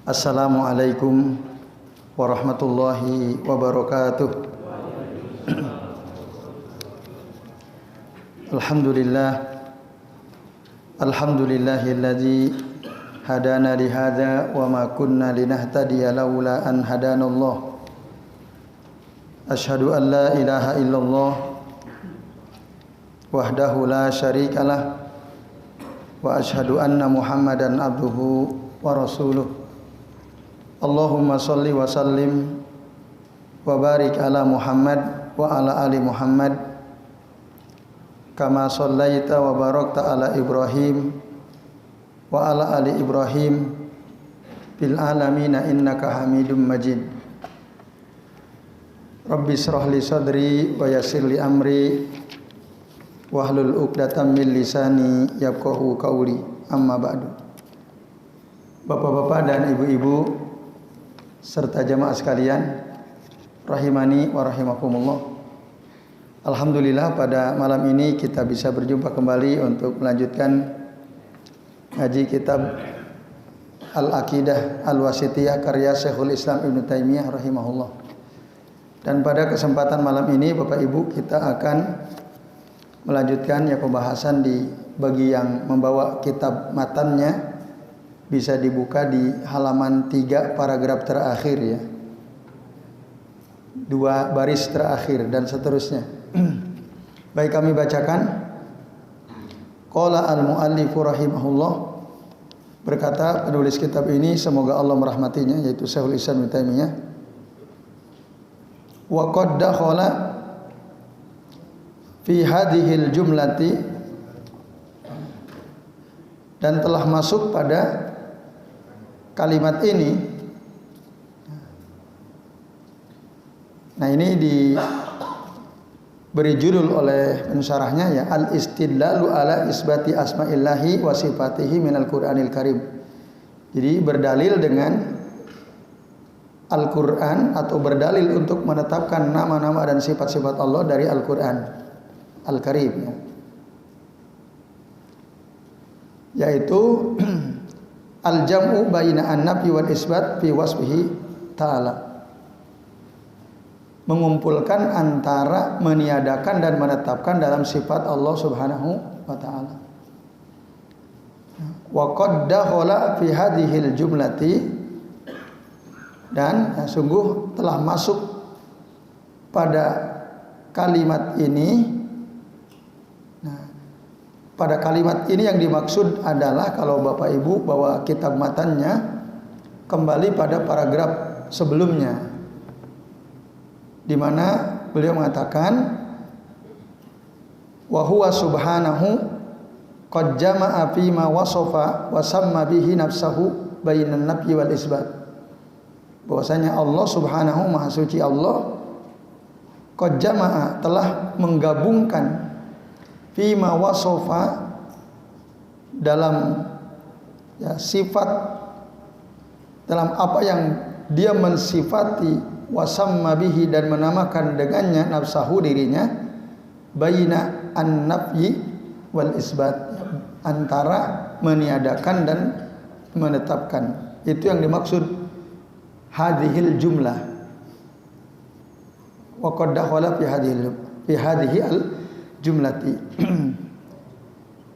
Assalamualaikum warahmatullahi wabarakatuh. Alhamdulillahilladzi hadana li hadza wa ma kunna linahtadiya laula an hadanallah. Asyhadu an la ilaha illallah wahdahu la syarikalah wa asyhadu anna Muhammadan abduhu wa rasuluh. Allahumma salli wa sallim wa barik ala Muhammad wa ala ali Muhammad kama sallaita wa barakta ala Ibrahim wa ala ali Ibrahim fil alamina innaka Hamidum Majid. Rabbi shrah li sadri wa yassir li amri wahlul 'uqdatam min lisani yafqahu qawli. Amma ba'du. Bapak-bapak dan ibu-ibu serta jamaah sekalian rahimani wa rahimakumullah. Alhamdulillah pada malam ini kita bisa berjumpa kembali untuk melanjutkan ngaji kitab Al-Aqidah Al-Wasithiyah karya Syekhul Islam Ibnu Taimiyah rahimahullah. Dan pada kesempatan malam ini Bapak Ibu kita akan melanjutkan pembahasan di bagi yang membawa kitab matannya. Bisa dibuka di halaman 3 paragraf terakhir ya. 2 baris terakhir dan seterusnya. Baik, kami bacakan. Qala al-muallifu rahimahullah, berkata penulis kitab ini semoga Allah merahmatinya, yaitu Syekhul Islam Ibnu Taimiyah. Wa qad dakhala fi hadhil jumlati, dan telah masuk pada kalimat ini. Nah, ini diberi judul oleh pensyarahnya ya, al-istidlalu ala isbati asma'illahi wa sifatihi minal Qur'anil Karim. Jadi berdalil dengan Al-Qur'an atau berdalil untuk menetapkan nama-nama dan sifat-sifat Allah dari Al-Qur'an Al-Karim ya. Yaitu al-jam'u baina an-nafi wal isbat fi wasfihi ta'ala, mengumpulkan antara meniadakan dan menetapkan dalam sifat Allah Subhanahu wa taala. Wa qad dakhala fi hadhil jumlati, dan sungguh telah masuk pada kalimat ini. Pada kalimat ini yang dimaksud adalah, kalau Bapak Ibu bawa kitab matannya, kembali pada paragraf sebelumnya, di mana beliau mengatakan wa huwa subhanahu qad jama'a fi ma wasafa wa samma bihi nafsahu bainan nafyi wal isbat. Bahwasanya Allah Subhanahu, Maha Suci Allah, qad jama'a, telah menggabungkan fima wasofa, dalam sifat, dalam apa yang dia mensifati, wasamma bihi, dan menamakan dengannya nafsahu, dirinya, baina an-nafyi wal isbat, antara meniadakan dan menetapkan. Itu yang dimaksud hadhil jumlah. Wa qad dakhala fi hadhihi al jumlati.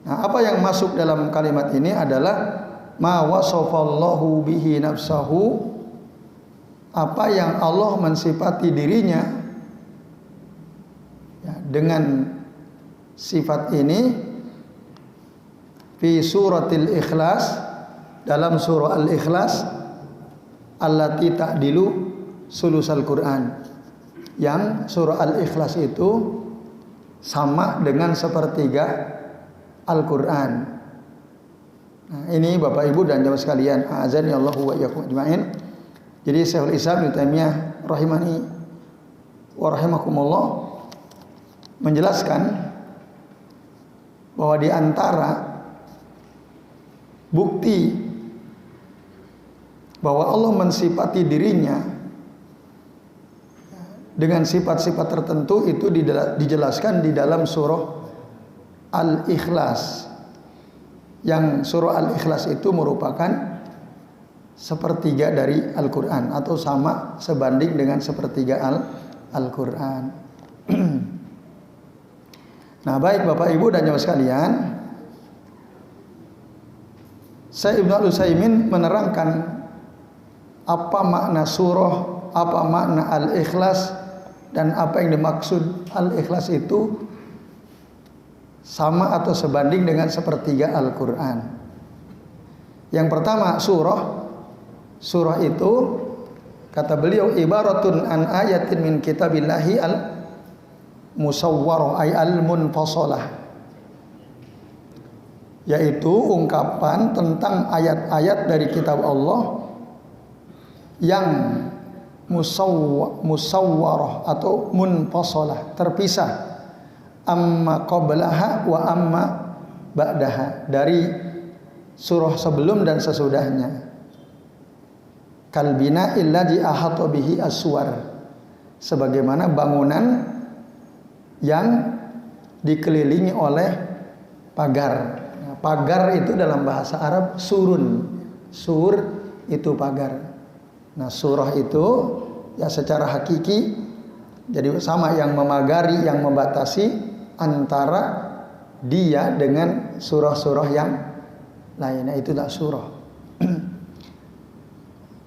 Nah, apa yang masuk dalam kalimat ini adalah ma wasafallahu bihi nafsahu, apa yang Allah mensifati dirinya ya, dengan sifat ini, fi suratil ikhlas, dalam surah al-ikhlas, allati ta'dilu sulusal Quran, yang surah al-ikhlas itu sama dengan sepertiga Al-Quran. Nah, ini Bapak Ibu dan jamaah sekalian, azani Allahu wa iyyakum ajmain. Jadi Syekhul Islam Ibnu Taimiyah rahimani wa rahimakumullah menjelaskan bahwa di antara bukti bahwa Allah mensifati dirinya dengan sifat-sifat tertentu itu dijelaskan di dalam surah Al-Ikhlas. Yang surah Al-Ikhlas itu merupakan sepertiga dari Al-Quran, atau sama sebanding dengan sepertiga Al-Quran. Nah, baik Bapak Ibu dan jemaah sekalian, Syekh Ibnu Al-Utsaimin menerangkan apa makna surah, apa makna Al-Ikhlas, dan apa yang dimaksud Al-Ikhlas itu sama atau sebanding dengan sepertiga Al-Quran. Yang pertama, surah itu kata beliau ibaratun an ayatin min kitabillahi al-musawwarah ay al-munfasalah, yaitu ungkapan tentang ayat-ayat dari kitab Allah yang musawwarah atau munfasalah, terpisah, amma qablaha wa amma ba'daha, dari surah sebelum dan sesudahnya. Kalbina illadzi ahata bihi aswar, sebagaimana bangunan yang dikelilingi oleh pagar. Nah, pagar itu dalam bahasa Arab surun. Sur itu pagar. Nah, surah itu ya secara hakiki jadi sama, yang memagari, yang membatasi antara dia dengan surah-surah yang lainnya, itulah surah.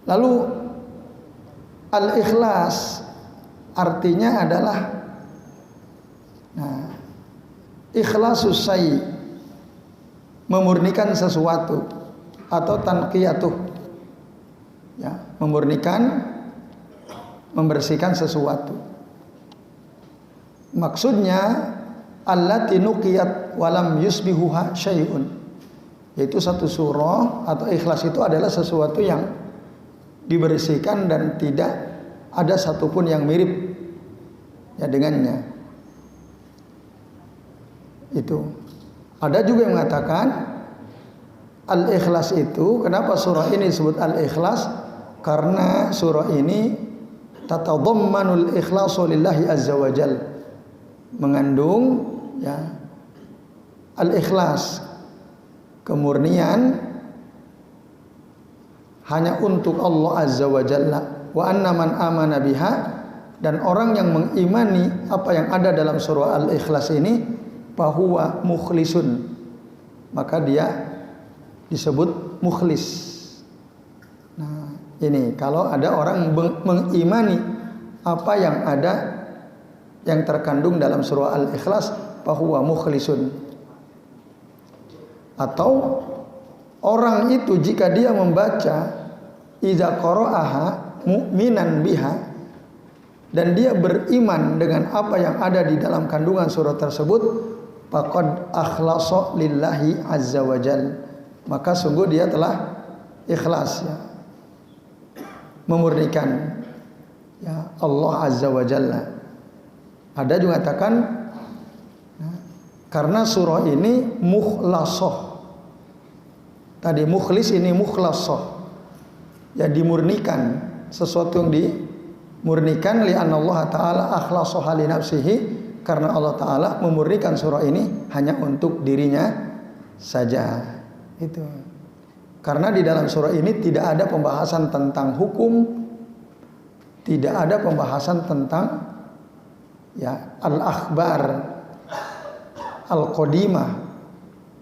Lalu Al-Ikhlas artinya adalah ikhlasus syai', memurnikan sesuatu, atau tanqiyatuh, ya, memurnikan, membersihkan sesuatu. Maksudnya allati nuqiyat walam yusbihuha syai'un, yaitu satu surah atau ikhlas itu adalah sesuatu yang dibersihkan dan tidak ada satupun yang mirip ya dengannya. Itu ada juga yang mengatakan Al-Ikhlas itu, kenapa surah ini disebut Al-Ikhlas? Karena surah ini tatadhammanul ikhlasu lillahi azza wa jal, mengandung ya al-ikhlas, kemurnian hanya untuk Allah azza wa jalla. Wa anna man amana biha, dan orang yang mengimani apa yang ada dalam surah Al-Ikhlas ini, fahuwa mukhlisun, maka dia disebut mukhlis. Nah, ini kalau ada orang mengimani apa yang ada, yang terkandung dalam surah Al-Ikhlas, fahuwa mukhlisun. Atau orang itu jika dia membaca idza qara'aha mu'minan biha, dan dia beriman dengan apa yang ada di dalam kandungan surah tersebut, faqad akhlasa lillahi azza wa jal, maka sungguh dia telah ikhlas ya, memurnikan ya Allah azza wa jalla. Ada juga katakan karena surah ini mukhlasah, tadi mukhlis, ini mukhlasah, ya dimurnikan, sesuatu yang dimurnikan, li'anna Allah ta'ala akhlasaha li nafsihi, karena Allah ta'ala memurnikan surah ini hanya untuk dirinya saja. Itu karena di dalam surah ini tidak ada pembahasan tentang hukum, tidak ada pembahasan tentang ya al-akhbar al-qadimah,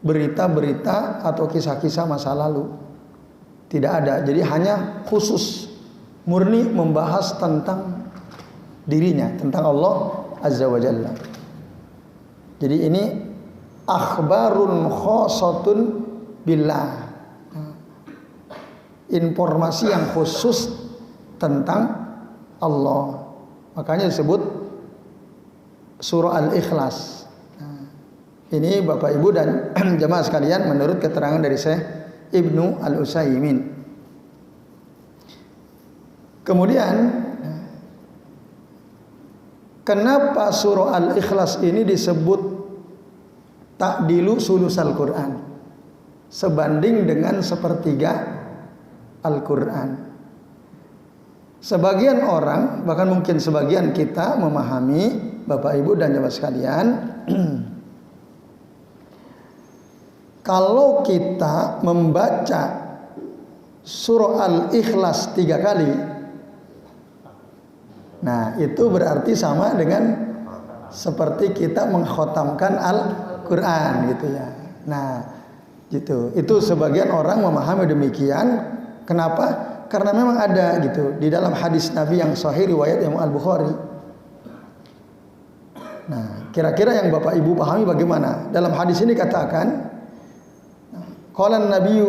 berita-berita atau kisah-kisah masa lalu. Tidak ada. Jadi hanya khusus murni membahas tentang dirinya, tentang Allah azza wa jalla. Jadi ini akhbarun khosatun billah, informasi yang khusus tentang Allah. Makanya disebut surah Al-Ikhlas. Ini Bapak Ibu dan jemaah sekalian menurut keterangan dari Syekh Ibnu Al-Utsaimin. Kemudian kenapa surah Al-Ikhlas ini disebut ta'dilu sulusal Quran, sebanding dengan sepertiga Al-Quran? Sebagian orang, bahkan mungkin sebagian kita memahami, Bapak Ibu dan jemaah sekalian, kalau kita membaca surah Al-Ikhlas 3 kali, nah itu berarti sama dengan seperti kita mengkhatamkan Al-Quran gitu ya. Nah gitu, itu sebagian orang memahami demikian. Kenapa? Karena memang ada gitu di dalam hadis Nabi yang sahih riwayat Imam Al-Bukhari. Nah, kira-kira yang Bapak Ibu pahami bagaimana? Dalam hadis ini katakan, qala Nabi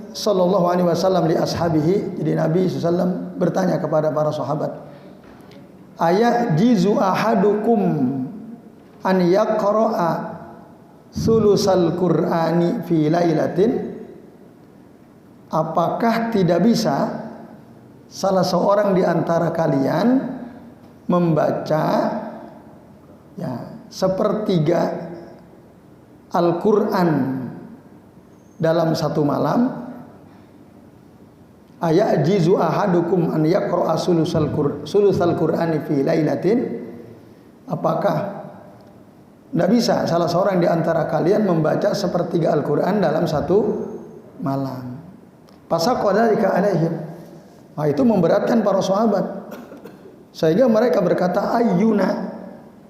sallallahu alaihi wasallam li ashabihi. Jadi Nabi SAW bertanya kepada para sahabat, ayat jizu ahadukum an yaqra'a sulusal Qur'ani fi lailatin. Apakah tidak bisa salah seorang di antara kalian membaca ya sepertiga Al-Quran dalam satu malam? Ayajizu ahadukum an yaqra'a sulusal Qur'ani fi lailatin. Apakah tidak bisa salah seorang di antara kalian membaca sepertiga Al-Quran dalam satu malam? Fasaqadalika alaihim. Nah, itu memberatkan para sahabat, sehingga mereka berkata, ayyuna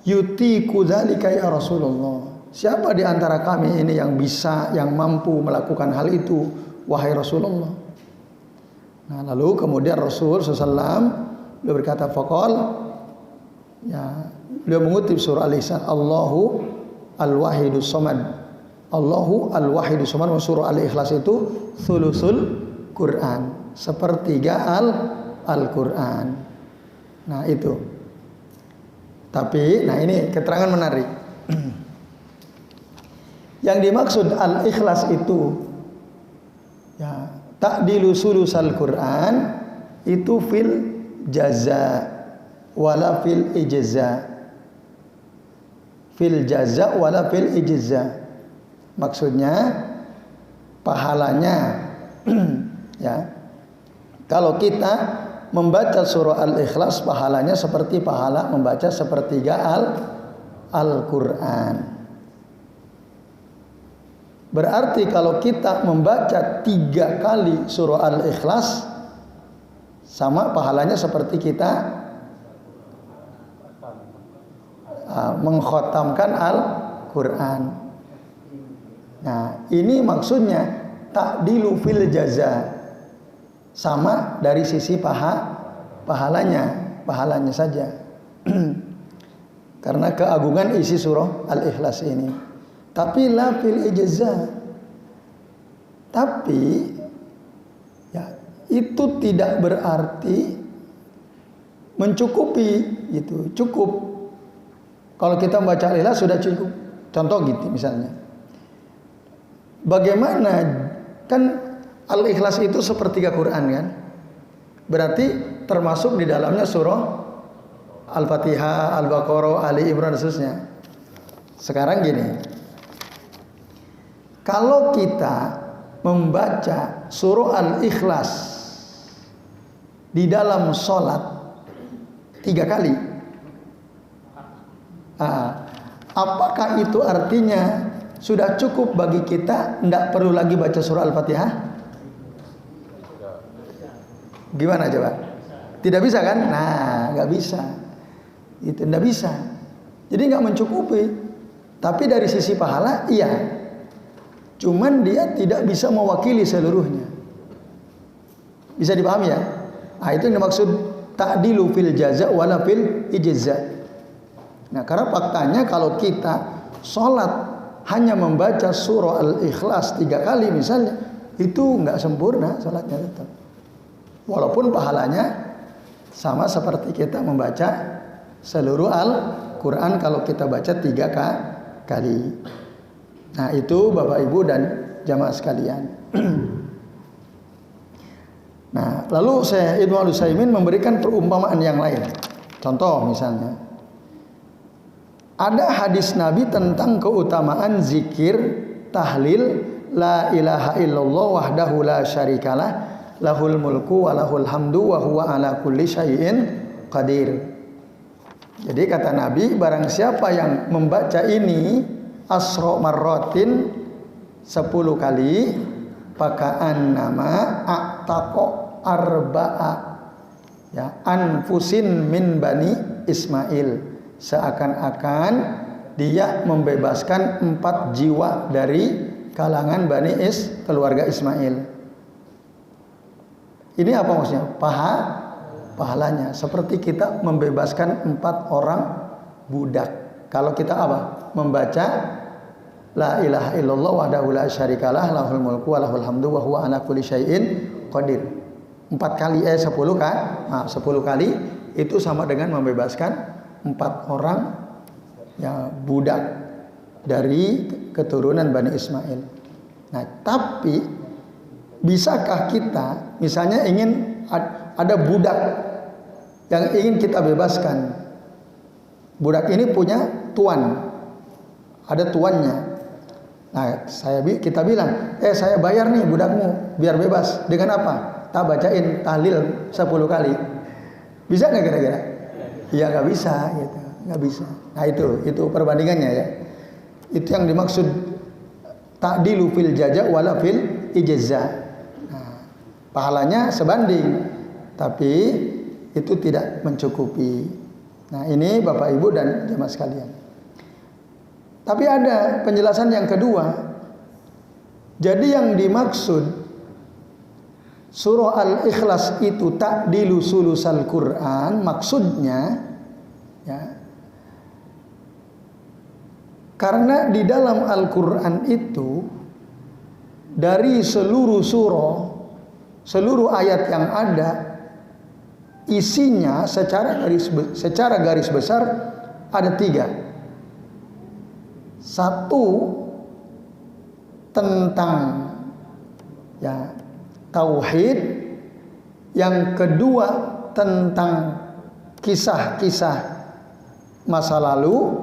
yutiku dzalika ya Rasulullah. Siapa di antara kami ini yang bisa, yang mampu melakukan hal itu, wahai Rasulullah? Nah, lalu kemudian Rasul SAW beliau berkata, faqal, ya, beliau mengutip surah Al-Ihsan, Allahu al-wahidus samad. Allahu al-wahidus samad. Surah Al-Ikhlas itu thulusul Quran, sepertiga Al-Quran. Nah itu. Tapi, nah ini keterangan menarik. Yang dimaksud Al-Ikhlas itu, ya, ta'dilu sulusal Quran itu fil jaza wala fil ijza. Fil jaza wala fil ijza. Maksudnya pahalanya ya, kalau kita membaca surah Al-Ikhlas pahalanya seperti pahala membaca sepertiga Al-Quran. Berarti kalau kita membaca 3 kali surah Al-Ikhlas, sama pahalanya seperti kita mengkhatamkan Al-Quran. Nah, ini maksudnya ta'dilu fil jaza, sama dari sisi pahalanya saja. Karena keagungan isi surah Al-Ikhlas ini. Tapi la fil ijza. Tapi ya, itu tidak berarti mencukupi gitu. Cukup kalau kita membaca Al-Ikhlas sudah cukup. Contoh gitu misalnya, bagaimana kan Al-Ikhlas itu sepertiga Quran kan? Berarti termasuk di dalamnya surah Al-Fatihah, Al-Baqarah, Ali Imran dan seterusnya. Sekarang gini, kalau kita membaca surah Al-Ikhlas di dalam sholat 3 kali, apakah itu artinya sudah cukup bagi kita, tidak perlu lagi baca surah Al-Fatihah? Gimana coba? Tidak bisa kan? Nah, nggak bisa. Itu tidak bisa. Jadi nggak mencukupi. Tapi dari sisi pahala, iya. Cuman dia tidak bisa mewakili seluruhnya. Bisa dipahami ya? Nah, itu yang dimaksud ta'dilu fil jaza wala fil ijza. Nah, karena faktanya kalau kita sholat hanya membaca surah Al-Ikhlas 3 kali misalnya, itu nggak sempurna sholatnya tetap. Walaupun pahalanya sama seperti kita membaca seluruh Al-Quran kalau kita baca 3 kali. Nah itu Bapak Ibu dan jamaah sekalian. Nah lalu Ibnu Al-Utsaimin memberikan perumpamaan yang lain. Contoh misalnya, ada hadis Nabi tentang keutamaan zikir tahlil la ilaha illallah wahdahu la syarikalah lahul mulku wa lahul hamdu wa huwa ala kulli syai'in qadir. Jadi kata Nabi, barang siapa yang membaca ini asra marratin 10 kali, paka'an nama a'taqa arba'a ya anfusin min bani Ismail, seakan-akan dia membebaskan 4 jiwa dari kalangan Bani keluarga Ismail. Ini apa maksudnya? Pahalanya seperti kita membebaskan 4 orang budak. Kalau kita apa? Membaca la ilaha illallah wahdahu la syarikalah lahul mulku wa lahul hamdu wa huwa ala kulli syai'in qadir. 10 kali itu sama dengan membebaskan 4 orang ya budak dari keturunan Bani Ismail. Nah, tapi bisakah kita misalnya ingin ada budak yang ingin kita bebaskan. Budak ini punya tuan. Ada tuannya. Nah, kita bilang, saya bayar nih budakmu biar bebas. Dengan apa? Tak bacain tahlil 10 kali. Bisa nggak kira-kira? Ya nggak bisa, gitu. Nggak bisa. Nah itu perbandingannya ya. Itu yang dimaksud ta'dilu fil jaza wala fil ijza. Nah, pahalanya sebanding, tapi itu tidak mencukupi. Nah ini Bapak Ibu dan jemaah sekalian. Tapi ada penjelasan yang kedua. Jadi yang dimaksud surah Al-Ikhlas itu ta'dilu sulusal Quran, maksudnya ya, karena di dalam Al-Quran itu dari seluruh surah, seluruh ayat yang ada, isinya secara garis besar ada 3. 1 tentang ya tauhid, yang kedua tentang kisah-kisah masa lalu,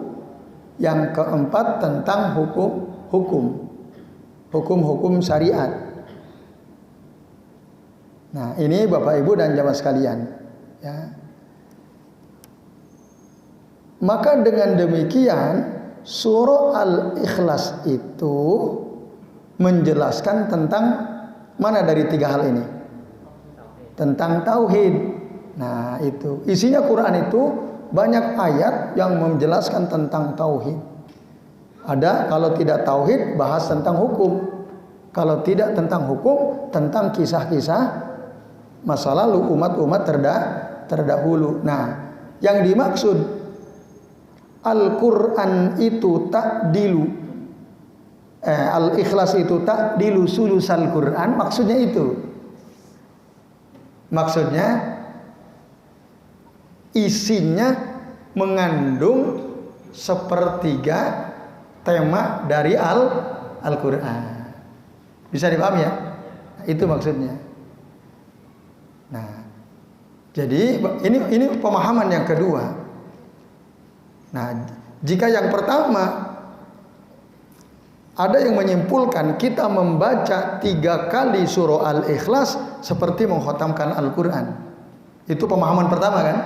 yang keempat tentang hukum syariat. Nah ini Bapak Ibu dan jamaah sekalian ya. Maka dengan demikian surah Al-Ikhlas itu menjelaskan tentang mana dari 3 hal ini? Tentang tauhid. Nah itu isinya Quran itu banyak ayat yang menjelaskan tentang tauhid. Ada kalau tidak tauhid bahas tentang hukum. Kalau tidak tentang hukum, tentang kisah-kisah masa lalu umat-umat terdahulu. Nah, yang dimaksud Al-Quran itu ta'dilu Al-Ikhlas itu ta'dilu sulusal Quran, maksudnya itu. Maksudnya isinya mengandung 1/3 tema dari Al-Quran. Bisa dipahami ya? Itu maksudnya. Nah, jadi ini pemahaman yang kedua. Nah, jika yang pertama ada yang menyimpulkan kita membaca 3 kali surah Al-Ikhlas seperti mengkhatamkan Al-Quran. Itu pemahaman pertama kan?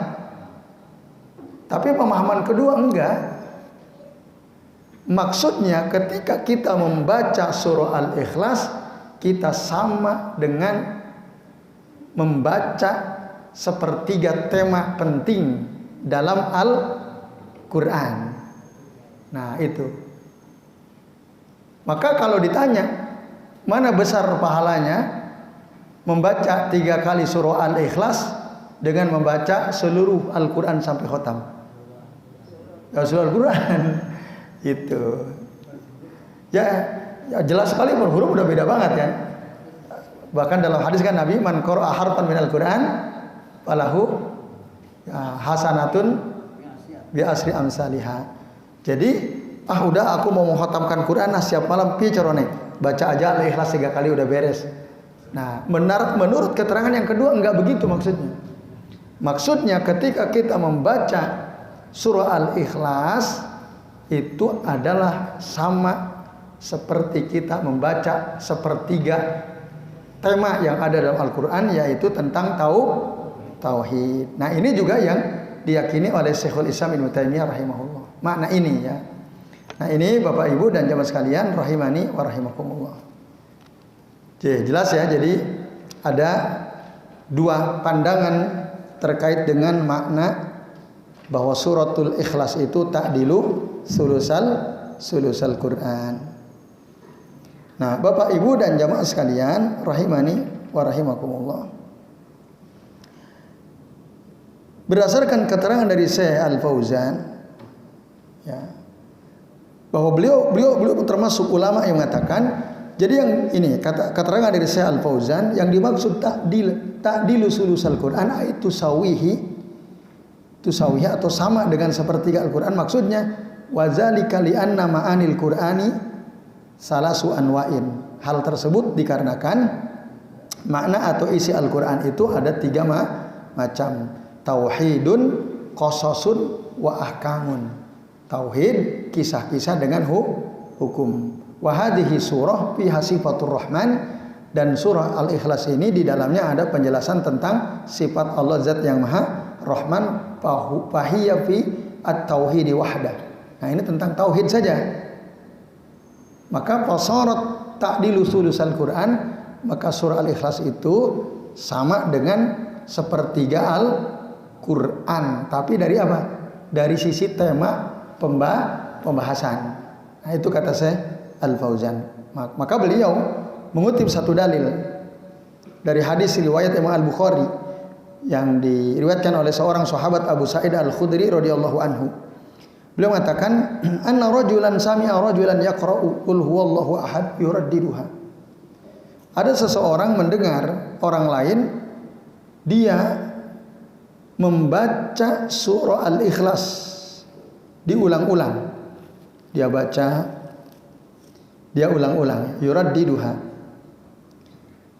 Tapi pemahaman kedua enggak. Maksudnya ketika kita membaca surah Al-Ikhlas, kita sama dengan membaca 1/3 tema penting dalam Al-Quran. Nah itu. Maka kalau ditanya mana besar pahalanya membaca 3 kali surah Al-Ikhlas dengan membaca seluruh Al-Quran sampai khatam? Ya seluruh Al-Quran. Itu ya jelas sekali, per huruf udah beda banget kan. Bahkan dalam hadis kan Nabi, man qara'a harfan minal Quran falahu ya, hasanatun bi asri amsalihah. Jadi udah aku mau mengkhatamkan Quran, siap malam piye carane? Baca aja Al-Ikhlas 3 kali udah beres. Nah, menurut keterangan yang kedua enggak begitu maksudnya. Maksudnya ketika kita membaca surah Al-Ikhlas itu adalah sama seperti kita membaca 1/3 tema yang ada dalam Al-Quran, yaitu tentang tauhid. Nah ini juga yang diyakini oleh Syekhul Islam Ibnu Taimiyah rahimahullah. Makna ini ya. Nah ini Bapak Ibu dan jamaah sekalian rahimani wa rahimakumullah. Oke, jelas ya. Jadi ada dua pandangan terkait dengan makna bahwa suratul Ikhlas itu ta'dilu sulusal Quran. Nah, Bapak Ibu dan jamaah sekalian rahimani wa rahimakumullah. Berdasarkan keterangan dari Syekh Al-Fauzan, ya, bahwa beliau termasuk ulama yang mengatakan, jadi yang ini keterangan dari Syekh Al-Fauzan, yang dimaksud ta'dilu sulusal Quran itu tusawihi atau sama dengan sepertiga Al-Quran. Maksudnya wazalika li'anna ma'anil Qur'ani salasu anwa'in. Hal tersebut dikarenakan makna atau isi Al-Quran itu ada 3 macam. Tauhidun, qasasun, wa ahkamun. Tauhid, kisah-kisah dengan hukum. Wa hadhihi surah fiha sifatur rahman, dan surah Al-Ikhlas ini di dalamnya ada penjelasan tentang sifat Allah Zat yang Maha Rahman, fahiya fi at-tauhid wahdah. Nah, ini tentang tauhid saja. Maka fasarat ta'dilu sulusal Quran, maka surah Al-Ikhlas itu sama dengan sepertiga Al-Quran. Tapi dari apa? Dari sisi tema pembahasan. Nah, itu kata saya Al-Fauzan. Maka beliau mengutip satu dalil dari hadis riwayat Imam Al-Bukhari yang diriwayatkan oleh seorang sahabat Abu Sa'id Al-Khudri radhiyallahu anhu. Beliau mengatakan, "Anna rajulan sami'a rajulan yaqra'u qul huwallahu ahad yuraddiduha." Ada seseorang mendengar orang lain dia membaca surah Al-Ikhlas diulang-ulang. Dia ulang-ulang, yuraddiduha.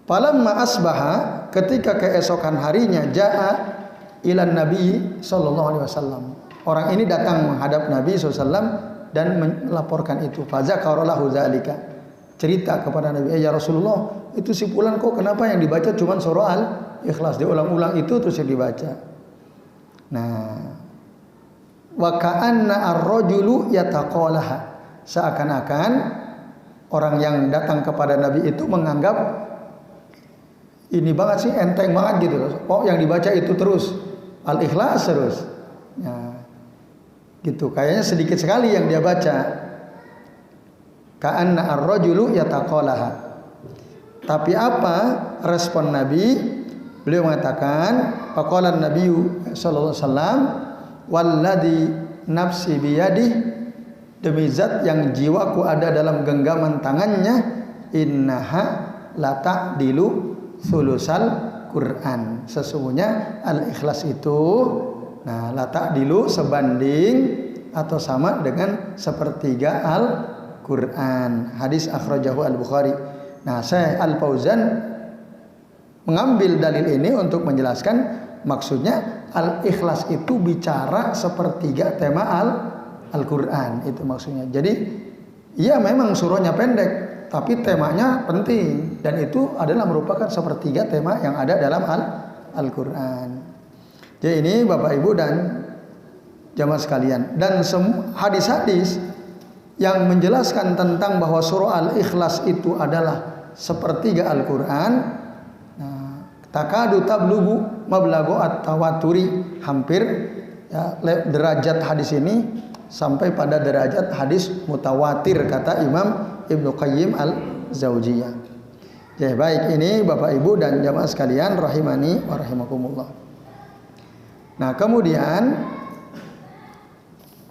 Falamma asbaha, ketika keesokan harinya, jaa ilan Nabi sallallahu alaihi wasallam. Orang ini datang menghadap Nabi SAW dan melaporkan itu. Fazakara lahu zalika. Cerita kepada Nabi, ya Rasulullah, itu si fulan kok kenapa yang dibaca cuma surah Al-Ikhlas, dia ulang-ulang itu terus yang dibaca. Nah, wa ka'anna ar-rajulu yataqalaha. Seakan-akan orang yang datang kepada Nabi itu menganggap ini banget sih, enteng banget gitu. Oh, yang dibaca itu terus Al-Ikhlas terus. Ya, gitu. Kayaknya sedikit sekali yang dia baca. Ka'anna ar-rajulu yataqalaha. Tapi apa respon Nabi? Beliau mengatakan, faqala an-nabiyyu sallallahu alaihi wasallam, walladzi nafsi biyadihi, demi zat yang jiwaku ada dalam genggaman tangannya, innaha la ta'dilu sulusal Quran. Sesungguhnya Al-Ikhlas itu, nah, la ta'dilu sebanding atau sama dengan sepertiga Al-Quran. Hadis akhrajahu Al-Bukhari. Nah, Syekh Al-Fauzan mengambil dalil ini untuk menjelaskan maksudnya Al-Ikhlas itu bicara sepertiga tema Al-Quran, itu maksudnya. Jadi iya memang surahnya pendek, tapi temanya penting, dan itu adalah merupakan sepertiga tema yang ada dalam Al-Quran. Jadi ini Bapak Ibu dan jamaah sekalian, dan hadis-hadis yang menjelaskan tentang bahwa surah Al-Ikhlas itu adalah sepertiga Al-Quran, nah, takadu tablugu mablagu at-tawaturi, hampir ya, derajat hadis ini sampai pada derajat hadis mutawatir, kata Imam Ibnu Qayyim Al-Zaujiyah. Ya, baik, ini Bapak Ibu dan jamaah sekalian rahimani wa rahimakumullah. Nah, kemudian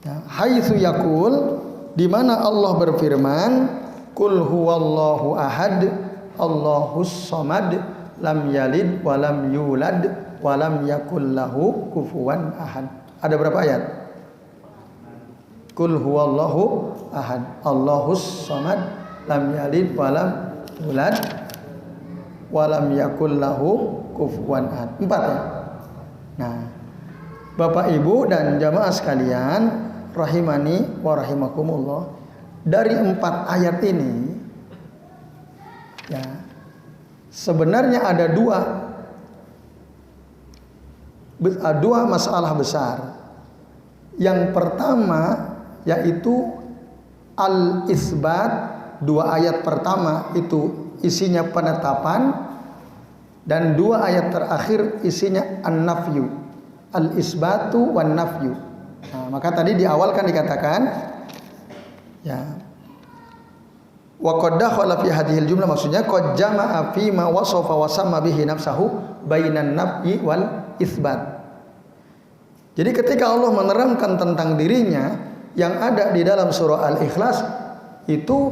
ya, haitsu yaqul, di mana Allah berfirman, qul huwallahu ahad Allahus samad lam yalid wa lam yulad wa lam yakul lahu kufuwan ahad. Ada berapa ayat? Qul huwallahu ahad Allahus samad lam yalid wa lam yulad wa lam yakul lahu kufuwan ahad. 4 ya. Nah, Bapak Ibu dan jamaah sekalian rahimani wa rahimakumullah, dari 4 ayat ini ya, sebenarnya ada dua masalah besar. Yang pertama yaitu al-isbat. 2 ayat pertama itu isinya penetapan Dan 2 ayat terakhir isinya an-nafyu, al-isbatu wan nafyu. Nah, maka tadi di awal kan dikatakan ya, wa qad dakhala fi hadhil jumlah, maksudnya qad jama'a fi ma wasafa wa samma bihi nafsahu bainan nafyi wal isbat. Jadi ketika Allah menerangkan tentang dirinya yang ada di dalam surah Al-Ikhlas itu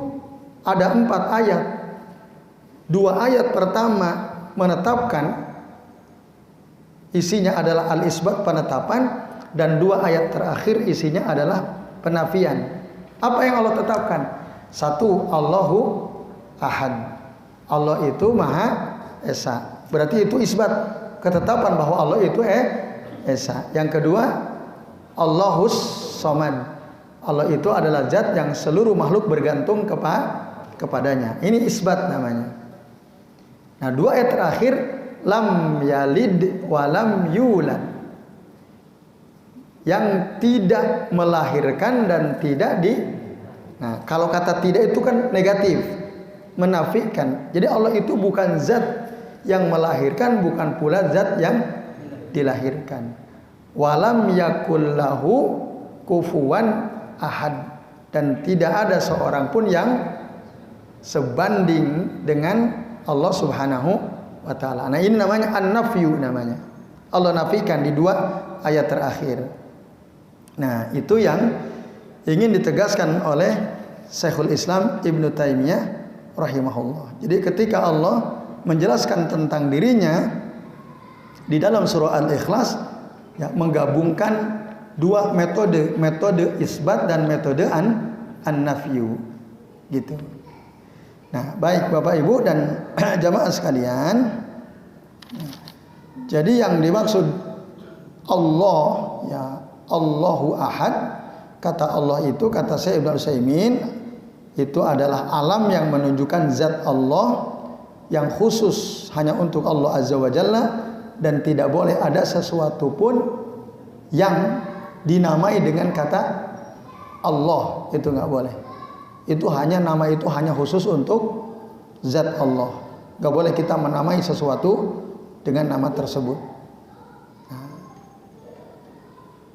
ada 4 ayat. 2 ayat pertama menetapkan, isinya adalah al-isbat, penetapan, dan 2 ayat terakhir isinya adalah penafian. Apa yang Allah tetapkan? 1, Allahu Ahad. Allah itu Maha Esa. Berarti itu isbat, ketetapan bahwa Allah itu Esa. Yang kedua, Allahus Somad. Allah itu adalah zat yang seluruh makhluk bergantung kepadanya. Ini isbat namanya. Nah, 2 ayat terakhir, lam yalid walam yulad, yang tidak melahirkan dan tidak Nah, kalau kata tidak itu kan negatif, menafikan. Jadi Allah itu bukan zat yang melahirkan, bukan pula zat yang dilahirkan. Walam yakullahu kufuwan ahad, dan tidak ada seorang pun yang sebanding dengan Allah Subhanahu wa taala. Nah, ini namanya an-nafyu namanya. Allah nafikan di 2 ayat terakhir. Nah, itu yang ingin ditegaskan oleh Syekhul Islam Ibnu Taimiyah rahimahullah. Jadi ketika Allah menjelaskan tentang dirinya di dalam surah Al-Ikhlas, ya, menggabungkan 2 metode isbat dan metode an-nafyu gitu. Nah, baik Bapak Ibu dan jamaah sekalian. Jadi yang dimaksud Allah, ya, Allahu Ahad, kata Allah itu, kata Syekh Ibnu Utsaimin, itu adalah alam yang menunjukkan zat Allah yang khusus hanya untuk Allah Azza wa Jalla, dan tidak boleh ada sesuatu pun yang dinamai dengan kata Allah, itu nggak boleh. Itu hanya nama itu hanya khusus untuk zat Allah. Nggak boleh kita menamai sesuatu dengan nama tersebut. Nah,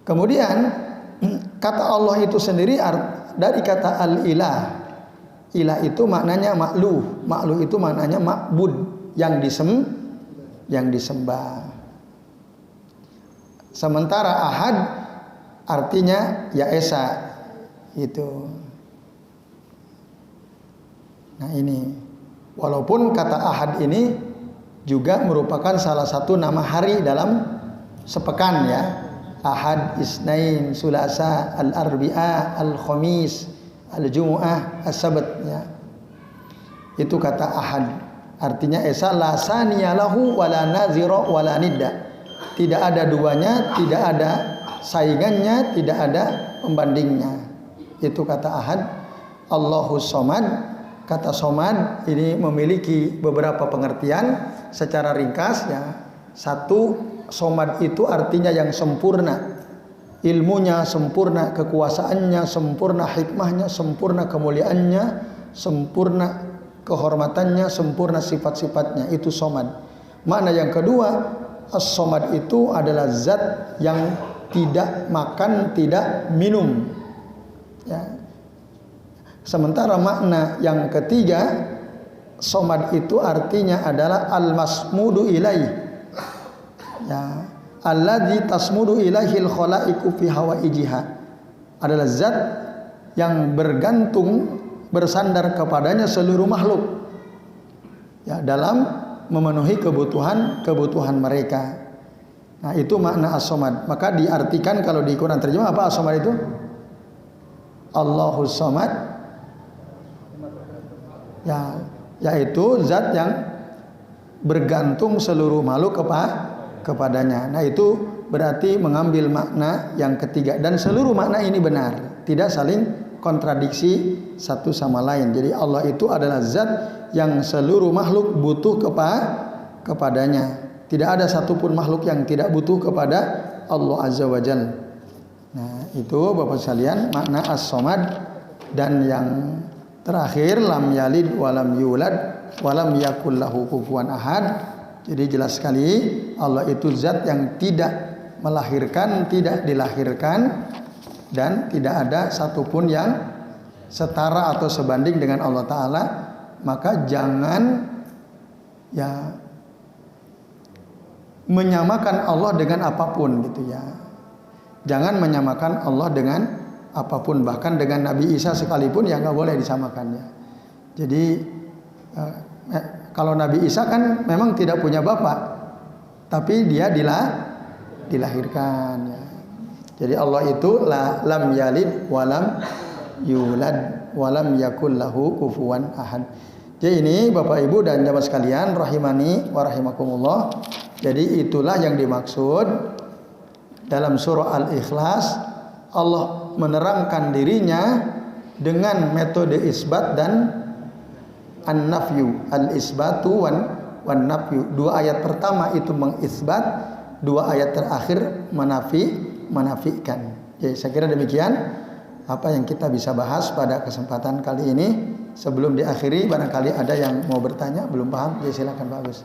kemudian kata Allah itu sendiri dari kata al-ilah. Ilah itu maknanya makluh. Makluh itu maknanya ma'bud, yang disembah. Sementara ahad artinya ya esa itu. Nah, ini walaupun kata ahad ini juga merupakan salah satu nama hari dalam sepekan, ya. Ahad, Isnain, Sulasa, Al-Arbi'a, Al-Khamis, Al-Jumu'ah, As-Sabt, ya. Itu kata ahad. Artinya esa, la saniya lahu wala nazira wala nidda. Tidak ada duanya, tidak ada saingannya, tidak ada pembandingnya. Itu kata ahad. Allahus Somad. Kata somad ini memiliki beberapa pengertian secara ringkas, ya. 1, somad itu artinya yang sempurna. Ilmunya sempurna, kekuasaannya sempurna, hikmahnya sempurna, kemuliaannya sempurna, kehormatannya sempurna, sifat-sifatnya. Itu somad. Makna yang kedua, as-somad itu adalah zat yang tidak makan, tidak minum, ya. Sementara makna yang ketiga, somad itu artinya adalah al-masmudu ilaih, ya, alladzi tasmudu ilaihil khalaiqu fi hawaijiha, adalah zat yang bergantung, bersandar kepadanya seluruh makhluk, ya, dalam memenuhi kebutuhan mereka. Nah, itu makna as-somad. Maka diartikan kalau di Quran terjemah apa as-somad itu? Allahus Somad, ya, yaitu zat yang bergantung seluruh makhluk kepadanya. Nah, itu berarti mengambil makna yang ketiga, dan seluruh makna ini benar, tidak saling kontradiksi satu sama lain. Jadi Allah itu adalah zat yang seluruh makhluk butuh kepadanya. Tidak ada satupun makhluk yang tidak butuh kepada Allah Azza wa Jalla. Nah, itu Bapak sekalian makna as-somad. Dan yang terakhir, lam yalid walam yulad walam yakul lahu kufuwan ahad, Jadi jelas sekali Allah itu zat yang tidak melahirkan, tidak dilahirkan, dan tidak ada satupun yang setara atau sebanding dengan Allah Ta'ala. Maka jangan ya menyamakan Allah dengan apapun gitu ya. Jangan menyamakan Allah dengan apapun, bahkan dengan Nabi Isa sekalipun ya nggak boleh disamakannya. Jadi kalau Nabi Isa kan memang tidak punya bapak, tapi dia dilahirkan ya. Jadi Allah itu lam yalid walam yulad walam yakul lahu kufuwan ahad. Jadi ini Bapak Ibu dan jamaah sekalian rahimani wa rahimakumullah. Jadi itulah yang dimaksud dalam surah Al-Ikhlas. Allah menerangkan dirinya dengan metode isbat dan an-nafyu, al-isbatu wan nafyu. Dua ayat pertama itu mengisbat, dua ayat terakhir menafikan. Jadi saya kira demikian apa yang kita bisa bahas pada kesempatan kali ini. Sebelum diakhiri, barangkali ada yang mau bertanya belum paham, jadi silakan Pak Agus.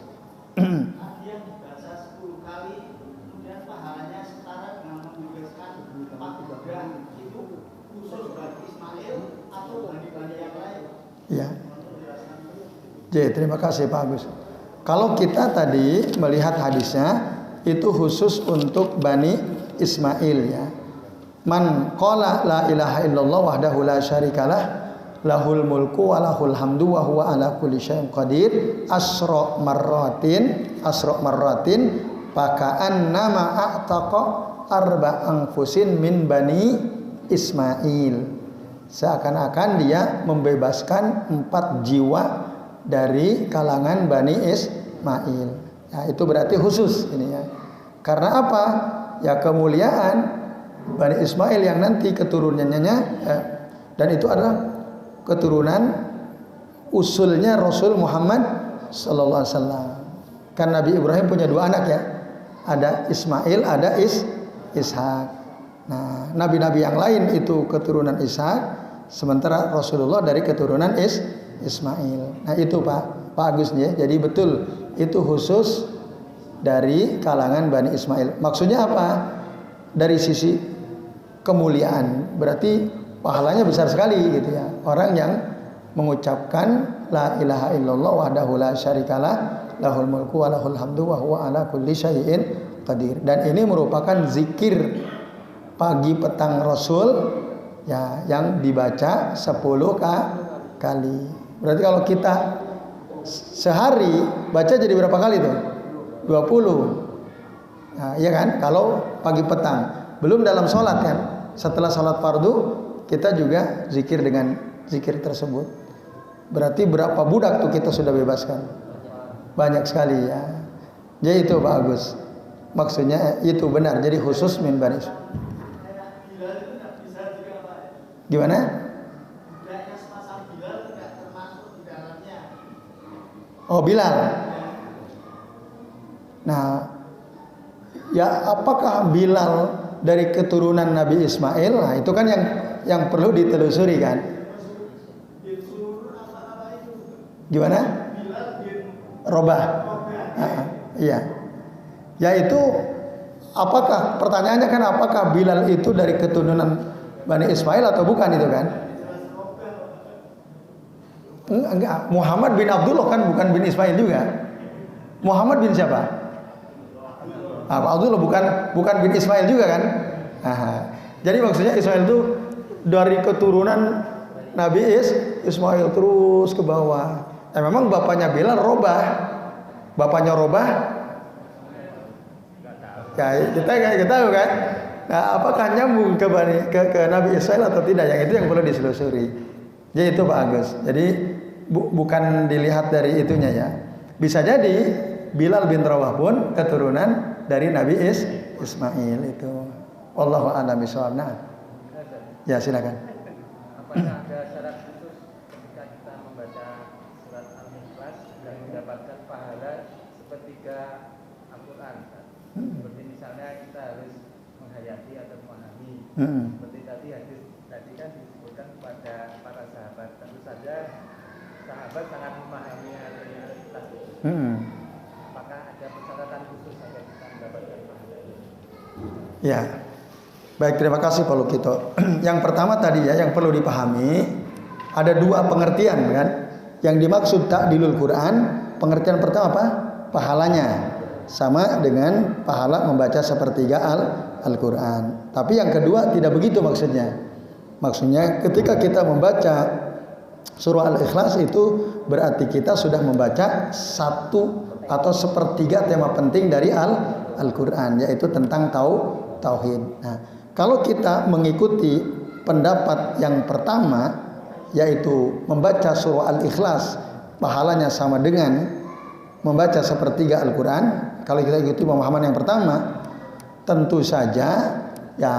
Yang dibaca 10 kali, kemudian pahalanya setara dengan menuliskan 4 bulan, itu khusus bagi Ismail atau bagi yang lain? Iya. Jadi terima kasih Pak Agus. Kalau kita tadi melihat hadisnya itu khusus untuk Bani Ismail ya. Man qala la ilaha illallah wahdahu la syarikalah lahul mulku wa lahul hamdu wa huwa ala kulli syai'in qadir asra marratin paka'an nama a'taqa arba anfusin min Bani Ismail. Seakan-akan dia membebaskan 4 jiwa dari kalangan Bani Ismail. Ya, itu berarti khusus ini ya. Karena apa? Ya kemuliaan Bani Ismail yang nanti keturunannya ya, dan itu adalah keturunan usulnya Rasul Muhammad sallallahu alaihi wasallam. Kan Nabi Ibrahim punya 2 anak ya. Ada Ismail, ada Ishak. Nah, nabi-nabi yang lain itu keturunan Ishak, sementara Rasulullah dari keturunan Ismail. Nah, itu Pak Agus ya. Jadi betul itu khusus dari kalangan Bani Ismail. Maksudnya apa? Dari sisi kemuliaan. Berarti pahalanya besar sekali gitu ya. Orang yang mengucapkan la ilaha illallah wahdahu la syarikalah lahul mulku wa lahul hamdu wa huwa ala kulli syai'in qadir. Dan ini merupakan zikir pagi petang Rasul ya yang dibaca 10 kali. Berarti kalau kita sehari baca jadi berapa kali tuh? 20. Nah, iya kan? Kalau pagi petang. Belum dalam sholat kan? Setelah sholat fardu kita juga zikir dengan zikir tersebut. Berarti berapa budak tuh kita sudah bebaskan? Banyak sekali ya. Jadi itu Pak Agus. Maksudnya itu benar. Jadi khusus min Bani Ismail. Gimana? Oh Bilal. Nah, ya apakah Bilal dari keturunan Nabi Ismail? Nah, itu kan yang perlu ditelusuri kan. Gimana? Robah. Iya. Yaitu apakah pertanyaannya kan apakah Bilal itu dari keturunan Bani Ismail atau bukan itu kan? Enggak. Muhammad bin Abdullah kan bukan bin Ismail juga. Muhammad bin siapa? Abdullah bukan bin Ismail juga kan? Jadi maksudnya Ismail itu dari keturunan Nabi Ismail terus ke bawah. Memang bapaknya Bilal Robah. Bapaknya Robah. Ya, kita tahu kan? Nah, apakah nyambung ke Nabi Ismail atau tidak? Yang itu yang perlu diselusuri. Jadi itu Pak Agus. Jadi bukan dilihat dari itunya ya. Bisa jadi Bilal bin Rawah pun keturunan dari Nabi Ismail itu. Wallahu a'lam bishawab. Ya silakan. Apakah ada syarat khusus ketika kita membaca surat Al-Ikhlas dan mendapatkan pahala sepertiga Al-Quran? Seperti misalnya kita harus menghayati atau memahami. Seperti tadi hadis tadi kan disebutkan kepada para sahabat. Tentu saja sahabat sangat memahami Al-Ikhlas itu. Apakah ada Ya. Baik, terima kasih Pak Lukito. Yang pertama tadi ya, yang perlu dipahami ada dua pengertian kan. Yang dimaksud ta'dilul Quran, pengertian pertama apa? Pahalanya. Sama dengan pahala membaca sepertiga Al-Quran. Tapi yang kedua tidak begitu maksudnya. Maksudnya ketika kita membaca surah Al-Ikhlas itu berarti kita sudah membaca satu atau sepertiga tema penting dari Al-Quran, yaitu tentang tauhid. Nah, kalau kita mengikuti pendapat yang pertama, yaitu membaca surah Al-Ikhlas pahalanya sama dengan membaca sepertiga Al-Quran. Kalau kita ikuti pemahaman yang pertama, tentu saja ya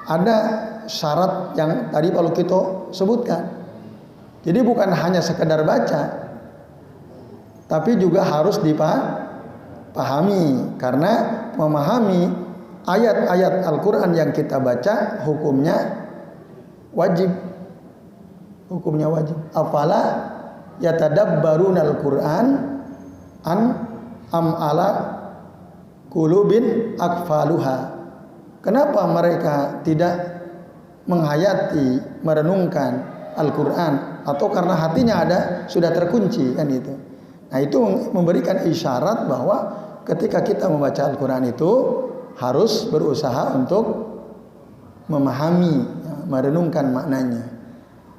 ada syarat yang tadi Pak Lukito sebutkan. Jadi bukan hanya sekedar baca, tapi juga harus dipahami, karena memahami ayat-ayat Al-Quran yang kita baca hukumnya wajib. Hukumnya wajib. Afala yatadabbaruna Al-Quran am ala qulubin akfaluha. Kenapa mereka tidak menghayati, merenungkan Al-Quran? Atau karena hatinya sudah terkunci kan itu. Nah, itu memberikan isyarat bahwa ketika kita membaca Al-Quran itu harus berusaha untuk memahami, merenungkan maknanya.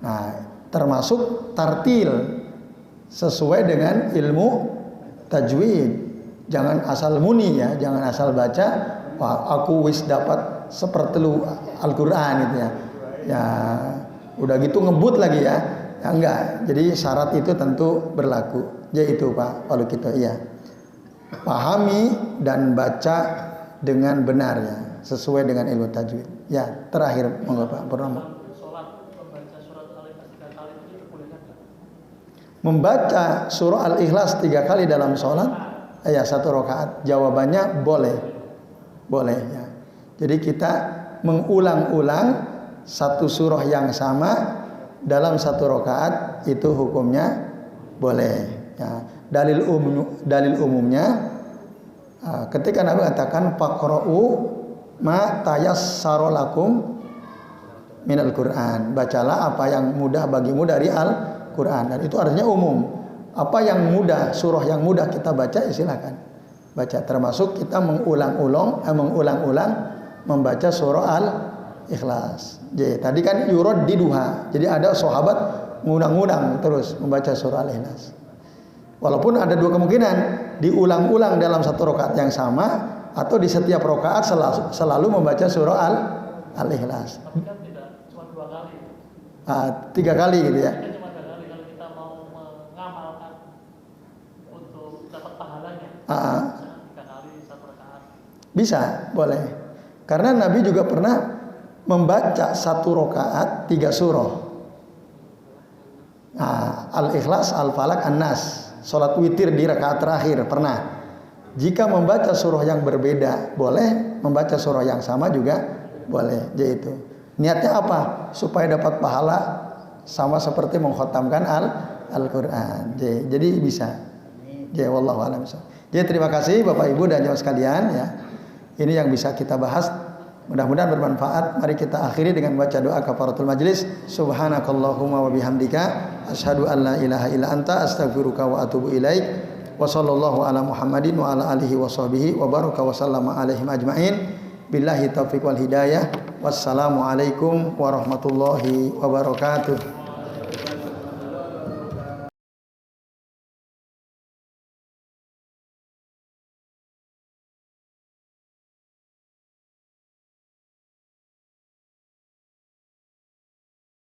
Nah, termasuk tartil sesuai dengan ilmu tajwid. Jangan asal muni ya, jangan asal baca, wah aku wis dapat sepertelu Al-Quran gitu ya. Ya, udah gitu ngebut lagi ya. Ya enggak. Jadi syarat itu tentu berlaku. Yaitu Pak Lukito, iya. Pahami dan baca dengan benar ya, sesuai dengan ilmu tajwid. Ya, terakhir monggo Pak Purnomo. Membaca surah Al-Ikhlas 3 kali dalam sholat, ya 1 rakaat. Jawabannya boleh, boleh ya. Jadi kita mengulang-ulang satu surah yang sama dalam 1 rakaat itu hukumnya boleh. Ya. Dalil umumnya ketika Nabi katakan faqra'u ma tayassara lakum minal Qur'an, bacalah apa yang mudah bagimu dari Al-Qur'an. Dan itu artinya umum. Apa yang mudah, surah yang mudah kita baca, ya silakan baca. Termasuk kita mengulang-ulang membaca surah Al-Ikhlas. Jadi tadi kan yurad di duha. Jadi ada sahabat ngudang-ngudang terus membaca surah Al-Ikhlas. Walaupun ada dua kemungkinan, diulang-ulang dalam 1 rakaat yang sama atau di setiap rakaat selalu membaca surah Al-Ikhlas. Tapi kan tidak cuma 2 kali. 3 kali gitu ya. Cuma 2 kali kalau kita mau mengamalkan untuk dapat pahalanya. 3 kali 1 rakaat. Bisa, boleh. Karena Nabi juga pernah membaca 1 rakaat 3 surah. Al-Ikhlas, Al-Falaq, An-Nas. Salat witir di rakaat terakhir pernah. Jika membaca surah yang berbeda boleh, membaca surah yang sama juga boleh. Jadi itu. Niatnya apa? Supaya dapat pahala sama seperti mengkhatamkan Al-Qur'an. Jadi bisa. Jadi wallahu a'lam. Jadi terima kasih Bapak Ibu dan jamaah sekalian ya. Ini yang bisa kita bahas. Mudah-mudahan bermanfaat. Mari kita akhiri dengan baca doa kafaratul majlis. Subhanakallahumma wa bihamdika asyhadu an la ilaha illa anta astaghfiruka wa atubu ilaik. Wa sallallahu ala Muhammadin wa ala alihi wa sahbihi wa baraka wa sallama alaihim ajmain. Billahi taufiq wal hidayah. Wassalamu alaikum warahmatullahi wabarakatuh.